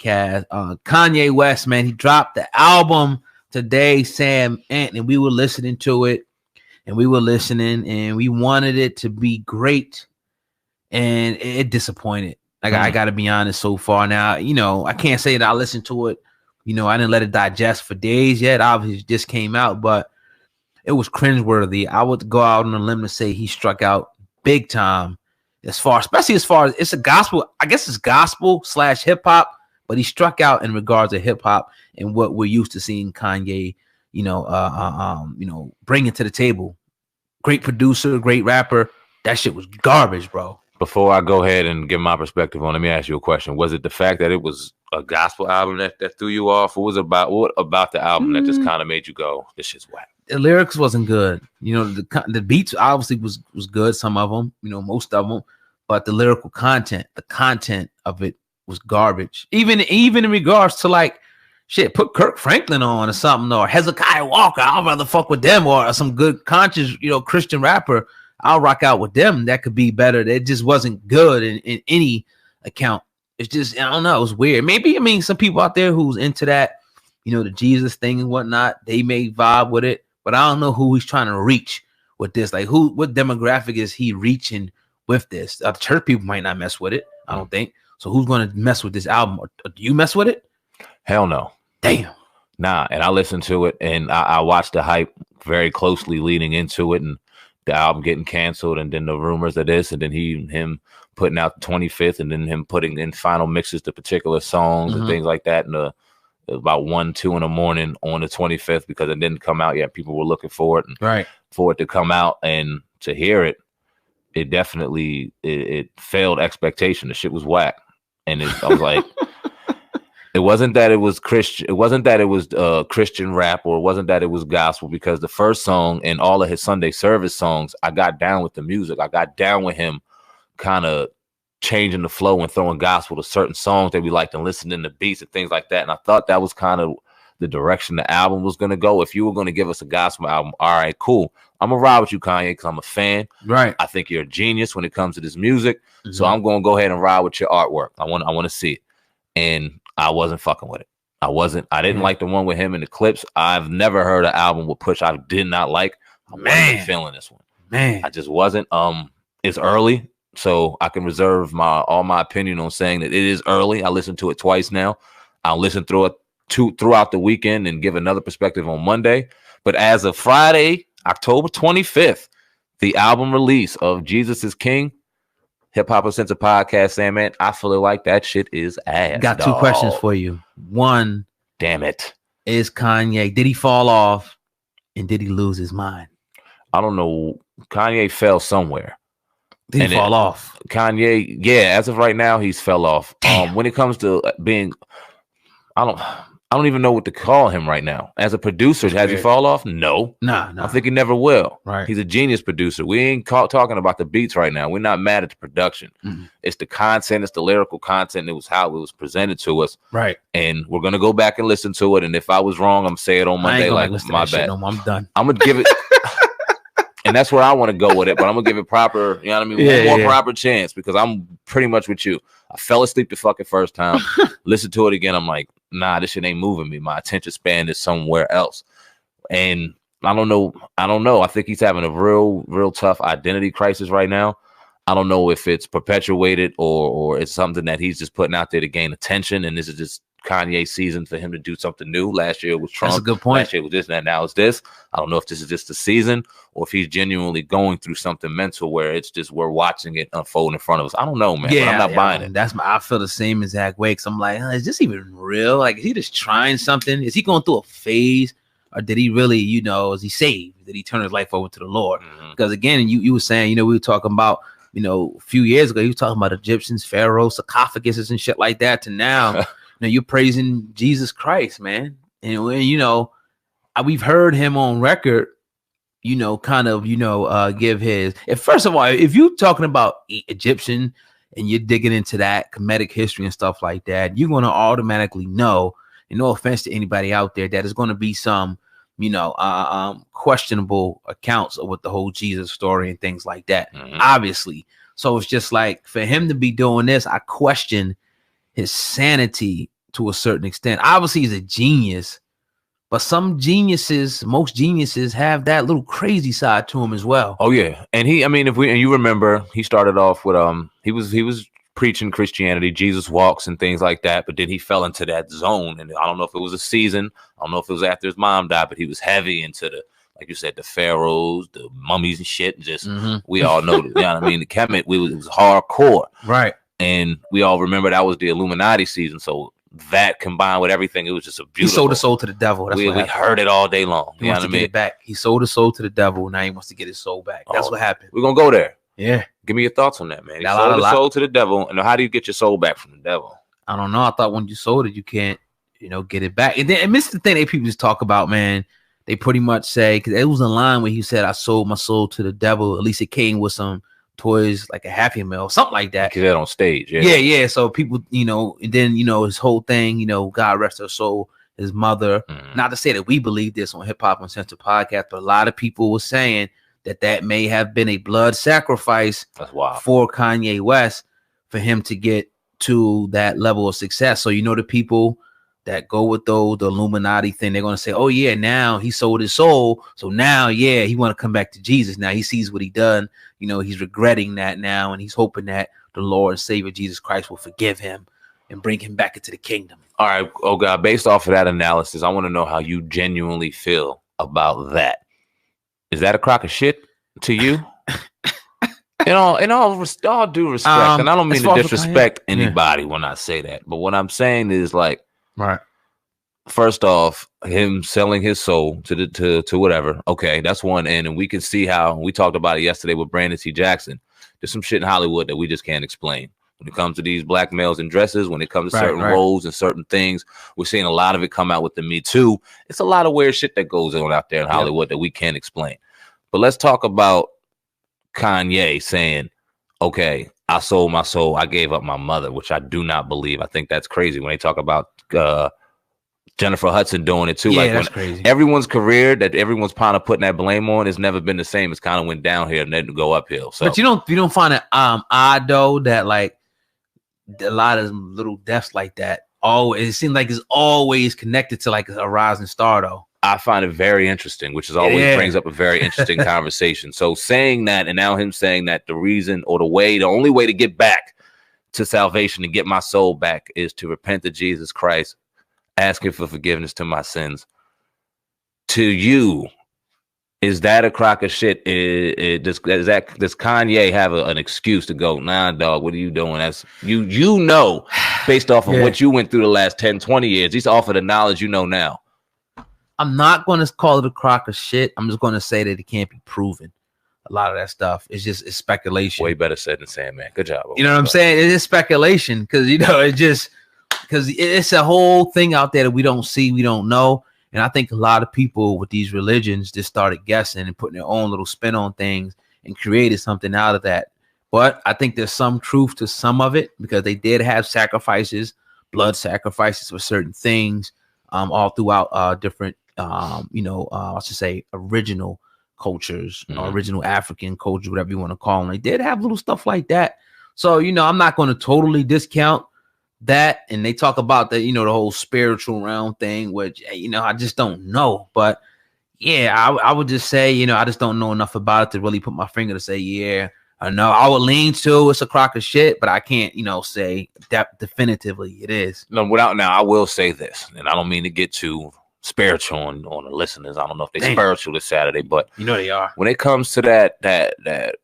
podcast. Kanye West, man, he dropped the album today, Sam Ant, and we were listening to it, and we wanted it to be great, and it disappointed. I got to be honest so far. Now, I can't say that I listened to it. I didn't let it digest for days yet. Obviously, it just came out, but it was cringeworthy. I would go out on a limb to say he struck out big time, especially as far as it's a gospel. I guess it's gospel / hip hop, but he struck out in regards to hip hop and what we're used to seeing Kanye, bringing to the table. Great producer, great rapper. That shit was garbage, bro. Before I go ahead and give my perspective on, let me ask you a question. Was it the fact that it was a gospel album that threw you off? What about the album that just kind of made you go, this shit's whack? The lyrics wasn't good. The beats obviously was good. Some of them, most of them, but the lyrical content, the content of it was garbage. Even in regards to like, shit, put Kirk Franklin on or something, or Hezekiah Walker. I'd rather fuck with them, or some good conscious, Christian rapper. I'll rock out with them. That could be better. It just wasn't good in any account. It's just, I don't know. It was weird. Maybe, some people out there who's into that, the Jesus thing and whatnot, they may vibe with it, but I don't know who he's trying to reach with this. Like what demographic is he reaching with this? The church people might not mess with it. I don't think. So who's going to mess with this album? Or do you mess with it? Hell no. Damn. Nah. And I listened to it and I watched the hype very closely leading into it, and the album getting canceled, and then the rumors of this, and then him putting out the 25th, and then him putting in final mixes to particular songs and things like that. And about 1-2 in the morning on the 25th, because it didn't come out yet. People were looking for it, and for it to come out and to hear it, it definitely it failed expectation. The shit was whack, and I was like. It wasn't that it was Christian. It wasn't that it was Christian rap, or it wasn't that it was gospel, because the first song and all of his Sunday service songs, I got down with the music. I got down with him kind of changing the flow and throwing gospel to certain songs that we liked and listening to beats and things like that. And I thought that was kind of the direction the album was going to go. If you were going to give us a gospel album, all right, cool. I'm going to ride with you, Kanye, because I'm a fan. Right. I think you're a genius when it comes to this music. So I'm going to go ahead and ride with your artwork. I want to see it. And I wasn't fucking with it. I didn't like the one with him in the clips. I've never heard an album with Push I did not like. I wasn't feeling this one. Man. I just wasn't. It's early, so I can reserve all my opinion on saying that it is early. I listened to it twice now. I'll listen through it throughout the weekend and give another perspective on Monday. But as of Friday, October 25th, the album release of Jesus is King, Hip Hop Uncensored podcast, Sam, man, I feel like that shit is ass. Got two questions for you. One, damn it, is Kanye, did he fall off and did he lose his mind? I don't know. Kanye fell somewhere. Did he fall off? Kanye, yeah, as of right now, he's fell off. When it comes to being, I don't even know what to call him right now. As a producer, has he fall off? No. Nah. I think he never will. Right. He's a genius producer. We ain't talking about the beats right now. We're not mad at the production. It's the content. It's the lyrical content. It was how it was presented to us. Right. And we're going to go back and listen to it. And if I was wrong, I'm going to say it on Monday. Like, my bad. No, I'm done. I'm going to give it. And that's where I want to go with it. But I'm going to give it proper, you know what I mean? One more proper chance, because I'm pretty much with you. I fell asleep the fucking first time. Listened to it again. I'm like, nah, this shit ain't moving me. My attention span is somewhere else. And I don't know. I think he's having a real tough identity crisis right now. I don't know if it's perpetuated or it's something that he's just putting out there to gain attention. And this is just Kanye season for him to do something new. Last year was Trump. That's a good point. Last year was this, and now it's this. I don't know if this is just the season or if he's genuinely going through something mental where it's just we're watching it unfold in front of us. I don't know, man. Yeah, but I'm not buying it. I feel the same exact way. Cause I'm like, is this even real? Like, is he just trying something? Is he going through a phase, or did he really, is he saved? Did he turn his life over to the Lord? Because again, you were saying, we were talking about, a few years ago, you were talking about Egyptians, pharaohs, sarcophaguses, and shit like that. To now. You're praising Jesus Christ, man. And we've heard him on record, give his. First of all, if you're talking about Egyptian and you're digging into that Kemetic history and stuff like that, you're going to automatically know, and no offense to anybody out there, that is going to be some, questionable accounts of what the whole Jesus story and things like that, obviously. So it's just like, for him to be doing this, I question his sanity to a certain extent. Obviously, he's a genius, but most geniuses have that little crazy side to him as well. Oh yeah, and you remember, he started off with he was preaching Christianity, Jesus walks and things like that, but then he fell into that zone, and I don't know if it was a season, I don't know if it was after his mom died, but he was heavy into the, like you said, the pharaohs, the mummies and shit, and just we all know, you know what I mean? The Kemet, it was hardcore, right? And we all remember that was the Illuminati season, so that combined with everything, it was just a beautiful. He sold his soul to the devil. That's we heard it all day long. He wants to get it back. He sold his soul to the devil. Now he wants to get his soul back. That's what happened. We're gonna go there. Yeah. Give me your thoughts on that, man. He sold his soul to the devil. And how do you get your soul back from the devil? I don't know. I thought when you sold it, you can't, get it back. And this is the thing that people just talk about, man. They pretty much say, because it was in line when he said, I sold my soul to the devil. At least it came with some toys, like a Happy Meal, something like that. Because that on stage, yeah. Yeah. So people, and then, his whole thing, God rest her soul, his mother. Not to say that we believe this on Hip Hop Uncensored podcast, but a lot of people were saying that may have been a blood sacrifice for Kanye West for him to get to that level of success. So, the people that go with the Illuminati thing, they're going to say, oh yeah, now he sold his soul. So now, yeah, he want to come back to Jesus. Now he sees what he done. He's regretting that now. And he's hoping that the Lord and Savior Jesus Christ will forgive him and bring him back into the kingdom. All right. Oh God, based off of that analysis, I want to know how you genuinely feel about that. Is that a crock of shit to you? In all due respect, and I don't mean to disrespect anybody when I say that, but what I'm saying is, like, right. First off, him selling his soul to whatever. Okay, that's one end, and we can see how we talked about it yesterday with Brandon T. Jackson. There's some shit in Hollywood that we just can't explain. When it comes to these black males in dresses, when it comes to certain roles and certain things, we're seeing a lot of it come out with the Me Too. It's a lot of weird shit that goes on out there in Hollywood that we can't explain. But let's talk about Kanye saying, okay, I sold my soul. I gave up my mother, which I do not believe. I think that's crazy when they talk about Jennifer Hudson doing it too. Yeah, like that's crazy. Everyone's career that everyone's kind of putting that blame on has never been the same. It's kind of went downhill and then go uphill. So, but you don't find it odd though that like a lot of little deaths like that, it seems like it's always connected to like a rising star though. I find it very interesting, which is always brings up a very interesting conversation. So saying that, and now him saying that the reason or the only way to get back to salvation and get my soul back is to repent to Jesus Christ, asking for forgiveness to my sins. To you, is that a crock of shit? Does Kanye have an excuse to go, nah, dog, what are you doing? That's based off of what you went through the last 10, 20 years, he's off of the knowledge you know now. I'm not going to call it a crock of shit. I'm just going to say that it can't be proven. A lot of that stuff is it's speculation. Way better said than saying, man. Good job. You know what I'm saying? It is speculation because, because it's a whole thing out there that we don't see, we don't know. And I think a lot of people with these religions just started guessing and putting their own little spin on things and created something out of that. But I think there's some truth to some of it because they did have blood sacrifices for certain things all throughout different I should say original cultures, original African culture, whatever you want to call them. They did have little stuff like that. So, I'm not going to totally discount that. And they talk about the whole spiritual realm thing, which, I just don't know. But yeah, I would just say, I just don't know enough about it to really put my finger to say, yeah, I know. I would lean to it's a crock of shit, but I can't, say that definitively it is. No, now I will say this, and I don't mean to get too spiritual on the listeners. I don't know if they're spiritual this Saturday, but they are. When it comes to that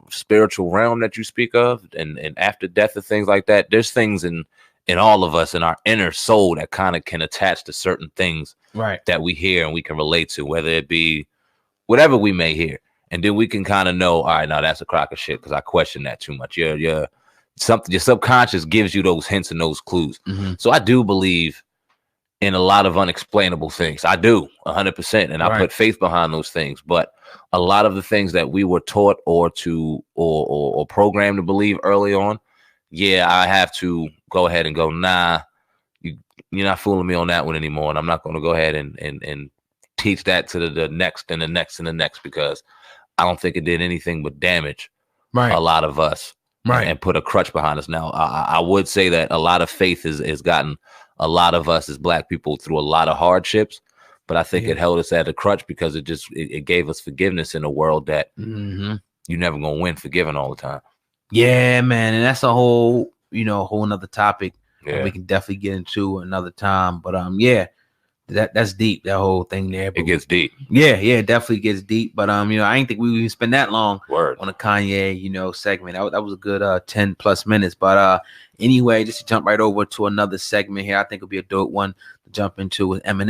spiritual realm that you speak of, and after death and things like that, there's things in all of us in our inner soul that kind of can attach to certain things that we hear and we can relate to, whether it be whatever we may hear, and then we can kind of know, all right, now that's a crock of shit because I question that too much. Your subconscious gives you those hints and those clues. So I do believe in a lot of unexplainable things. I do 100%. And I put faith behind those things. But a lot of the things that we were taught or programmed to believe early on, I have to go ahead and go, nah, you're not fooling me on that one anymore. And I'm not going to go ahead and teach that to the next and the next and the next, because I don't think it did anything but damage a lot of us and put a crutch behind us. Now, I would say that a lot of faith has gotten a lot of us as Black people through a lot of hardships. But I think it held us at a crutch because it gave us forgiveness in a world that you're never gonna win forgiving all the time. Yeah, man, and that's a whole whole another topic that we can definitely get into another time. But yeah, that's deep, that whole thing there. But it gets deep. Yeah, it definitely gets deep. But I didn't think we would even spend that long on a Kanye segment. That was a good 10 plus minutes. But anyway, just to jump right over to another segment here, I think it'll be a dope one to jump into with Eminem.